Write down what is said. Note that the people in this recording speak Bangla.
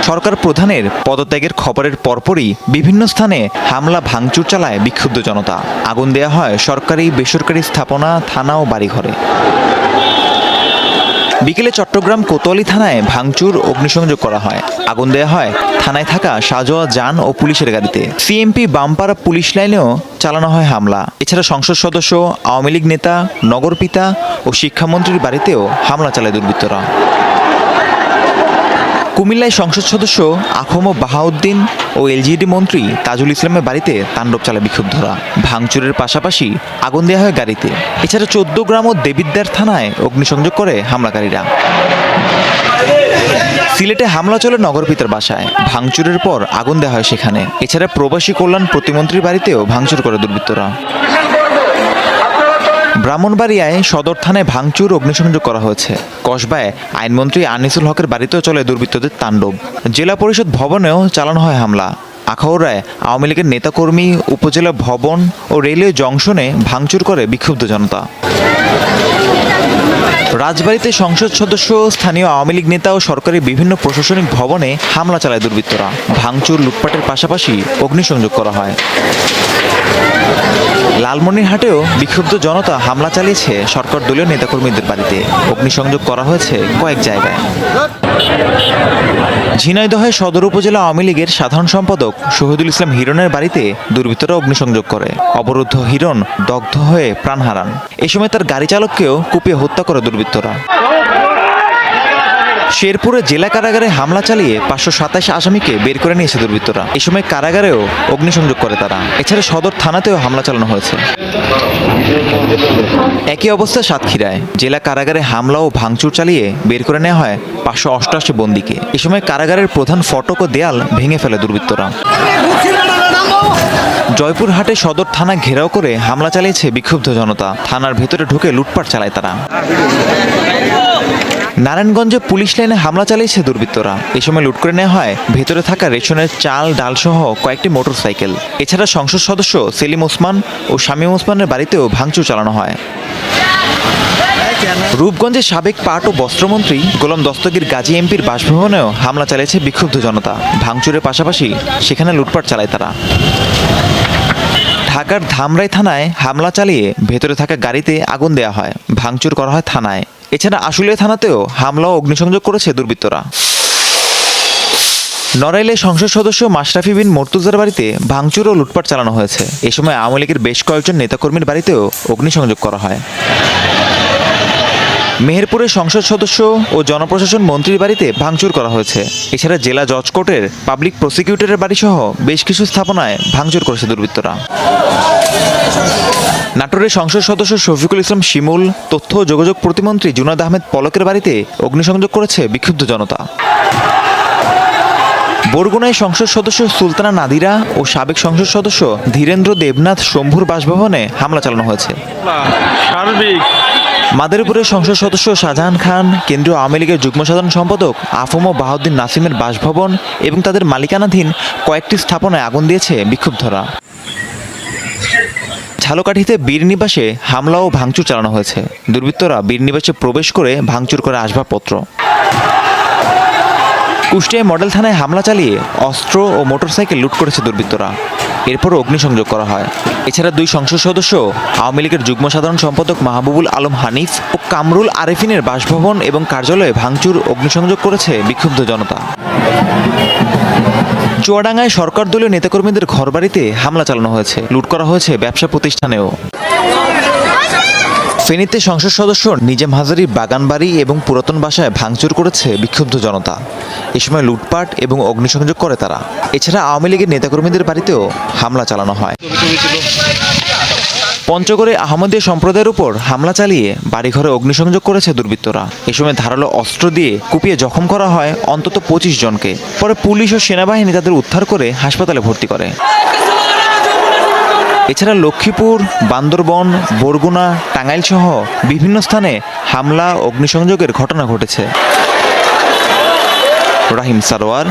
সরকার প্রধানের পদত্যাগের খবরের পরপরই বিভিন্ন স্থানে হামলা ভাঙচুর চালায় বিক্ষুব্ধ জনতা। আগুন দেয়া হয় সরকারি বেসরকারি স্থাপনা, থানা ও বাড়িঘরে। বিকেলে চট্টগ্রাম কোতোয়ালি থানায় ভাঙচুর, অগ্নিসংযোগ করা হয়। আগুন দেয়া হয় থানায় থাকা সাজোয়া যান ও পুলিশের গাড়িতে। সিএমপি বামপাড়া পুলিশ লাইনেও চালানো হয় হামলা। এছাড়া সংসদ সদস্য, আওয়ামী লীগ নেতা, নগরপিতা ও শিক্ষামন্ত্রীর বাড়িতেও হামলা চালায় দুর্বৃত্তরা। কুমিল্লায় সংসদ সদস্য আখম বাহাউদ্দিন ও এলজিইডি মন্ত্রী তাজুল ইসলামের বাড়িতে তাণ্ডব চালায় বিক্ষুব্ধরা। ভাঙচুরের পাশাপাশি আগুন দেওয়া হয় গাড়িতে। এছাড়া 14 গ্রাম ও দেবিদ্বার থানায় অগ্নিসংযোগ করে হামলাকারীরা। সিলেটে হামলা চলে নগরপিতার বাসায়। ভাঙচুরের পর আগুন দেওয়া হয় সেখানে। এছাড়া প্রবাসী কল্যাণ প্রতিমন্ত্রীর বাড়িতেও ভাঙচুর করে দুর্বৃত্তরা। ব্রাহ্মণবাড়িয়ায় সদর থানায় ভাঙচুর, অগ্নিসংযোগ করা হয়েছে। কসবায় আইনমন্ত্রী আনিসুল হকের বাড়িতেও চলে দুর্বৃত্তদের তাণ্ডব। জেলা পরিষদ ভবনেও চালানো হয় হামলা। আখাউড়ায় আওয়ামী লীগের নেতাকর্মী, উপজেলা ভবন ও রেলওয়ে জংশনে ভাঙচুর করে বিক্ষুব্ধ জনতা। রাজবাড়ীতে সংসদ সদস্য, স্থানীয় আওয়ামী লীগ নেতা ও সরকারি বিভিন্ন প্রশাসনিক ভবনে হামলা চালায় দুর্বৃত্তরা। ভাঙচুর, লুটপাটের পাশাপাশি অগ্নিসংযোগ করা হয়। লালমনিরহাটেও বিক্ষুব্ধ জনতা হামলা চালিয়েছে সরকার দলীয় নেতাকর্মীদের বাড়িতে। অগ্নিসংযোগ করা হয়েছে কয়েক জায়গায়। ঝিনাইদহে সদর উপজেলা আওয়ামী লীগের সাধারণ সম্পাদক শহীদুল ইসলাম হিরণের বাড়িতে দুর্বৃত্তরা অগ্নিসংযোগ করে। অবরুদ্ধ হিরণ দগ্ধ হয়ে প্রাণ হারান। এ সময় তার গাড়ি চালককেও কুপিয়ে হত্যা করে দুর্বৃত্তরা। শেরপুরে জেলা কারাগারে হামলা চালিয়ে 527 আসামিকে বের করে নিয়েছে দুর্বৃত্তরা। এ সময় কারাগারেও অগ্নিসংযোগ করে তারা। এছাড়া সদর থানাতেও হামলা চালানো হয়েছে। একই অবস্থা সাতক্ষীরায়। জেলা কারাগারে হামলা ও ভাঙচুর চালিয়ে বের করে নেওয়া হয় 588 বন্দীকে। এ সময় কারাগারের প্রধান ফটক ও দেয়াল ভেঙে ফেলে দুর্বৃত্তরা। জয়পুরহাটে সদর থানা ঘেরাও করে হামলা চালিয়েছে বিক্ষুব্ধ জনতা। থানার ভেতরে ঢুকে লুটপাট চালায় তারা। নারায়ণগঞ্জে পুলিশ লাইনে হামলা চালিয়েছে দুর্বৃত্তরা। এ সময় লুট করে নেওয়া হয় ভেতরে থাকা রেশনের চাল, ডাল সহ কয়েকটি মোটরসাইকেল। এছাড়া সংসদ সদস্য সেলিম ওসমান ও শামীম ওসমানের বাড়িতেও ভাঙচুর চালানো হয়। রূপগঞ্জে সাবেক পাট ও বস্ত্রমন্ত্রী গোলাম দস্তগীর গাজী এমপির বাসভবনেও হামলা চালিয়েছে বিক্ষুব্ধ জনতা। ভাঙচুরের পাশাপাশি সেখানে লুটপাট চালায় তারা। ঢাকার ধামরাই থানায় হামলা চালিয়ে ভেতরে থাকা গাড়িতে আগুন দেওয়া হয়। ভাঙচুর করা হয় থানায়। এছাড়া আশুলিয়া থানাতেও হামলা ও অগ্নিসংযোগ করেছে দুর্বৃত্তরা। নড়াইলে সংসদ সদস্য মাশরাফি বিন মর্তুজার বাড়িতে ভাঙচুর ও লুটপাট চালানো হয়েছে। এ সময় আওয়ামী লীগের বেশ কয়েকজন নেতাকর্মীর বাড়িতেও অগ্নিসংযোগ করা হয়। মেহেরপুরের সংসদ সদস্য ও জনপ্রশাসন মন্ত্রীর বাড়িতে ভাঙচুর করা হয়েছে। এছাড়া জেলা জজ কোর্টের পাবলিক প্রসিকিউটরের বাড়িসহ বেশ কিছু স্থাপনায় ভাঙচুর করেছে দুর্বৃত্তরা। নাটোরের সংসদ সদস্য শফিকুল ইসলাম শিমুল, তথ্য ও যোগাযোগ প্রতিমন্ত্রী জুনাদ আহমেদ পলকের বাড়িতে অগ্নিসংযোগ করেছে বিক্ষুব্ধ জনতা। বরগুনায় সংসদ সদস্য সুলতানা নাদিরা ও সাবেক সংসদ সদস্য ধীরেন্দ্র দেবনাথ শম্ভুর বাসভবনে হামলা চালানো হয়েছে। মাদারীপুরের সংসদ সদস্য শাহজাহান খান, কেন্দ্রীয় আওয়ামী লীগের যুগ্ম সাধারণ সম্পাদক আফম বাহাউদ্দিন নাসিমের বাসভবন এবং তাদের মালিকানাধীন কয়েকটি স্থাপনায় আগুন দিয়েছে বিক্ষুব্ধরা। ঝালকাঠিতে বীরনিবাসে হামলা ও ভাঙচুর চালানো হয়েছে। দুর্বৃত্তরা বীরনিবাসে প্রবেশ করে ভাঙচুর করে আসবাবপত্র। কুষ্টিয়ায় মডেল থানায় হামলা চালিয়ে অস্ত্র ও মোটরসাইকেল লুট করেছে দুর্বৃত্তরা। এরপর অগ্নিসংযোগ করা হয়। এছাড়া 2 সংসদ সদস্য, আওয়ামী লীগের যুগ্ম সাধারণ সম্পাদক মাহবুবুল আলম হানিফ ও কামরুল আরেফিনের বাসভবন এবং কার্যালয়ে ভাঙচুর, অগ্নিসংযোগ করেছে বিক্ষুব্ধ জনতা। চুয়াডাঙ্গায় সরকার দলীয় নেতাকর্মীদের ঘরবাড়িতে হামলা চালানো হয়েছে। লুট করা হয়েছে ব্যবসা প্রতিষ্ঠানেও। ফেনীতে সংসদ সদস্য নিজাম হাজারীর বাগানবাড়ি এবং পুরাতন বাসায় ভাঙচুর করেছে বিক্ষুব্ধ জনতা। এ সময় লুটপাট এবং অগ্নিসংযোগ করে তারা। এছাড়া আওয়ামী লীগের নেতাকর্মীদের বাড়িতেও হামলা চালানো হয়। পঞ্চগড়ে আহমদীয় সম্প্রদায়ের উপর হামলা চালিয়ে বাড়িঘরে অগ্নিসংযোগ করেছে দুর্বৃত্তরা। এ সময় ধারালো অস্ত্র দিয়ে কুপিয়ে জখম করা হয় অন্তত 25 জনকে। পরে পুলিশ ও সেনাবাহিনী তাদের উদ্ধার করে হাসপাতালে ভর্তি করে। এছাড়া লক্ষ্মীপুর, বান্দরবন, বরগুনা, টাঙ্গাইল সহ বিভিন্ন স্থানে হামলা, অগ্নিসংযোগের ঘটনা ঘটেছে। রাহিম সারোয়ার।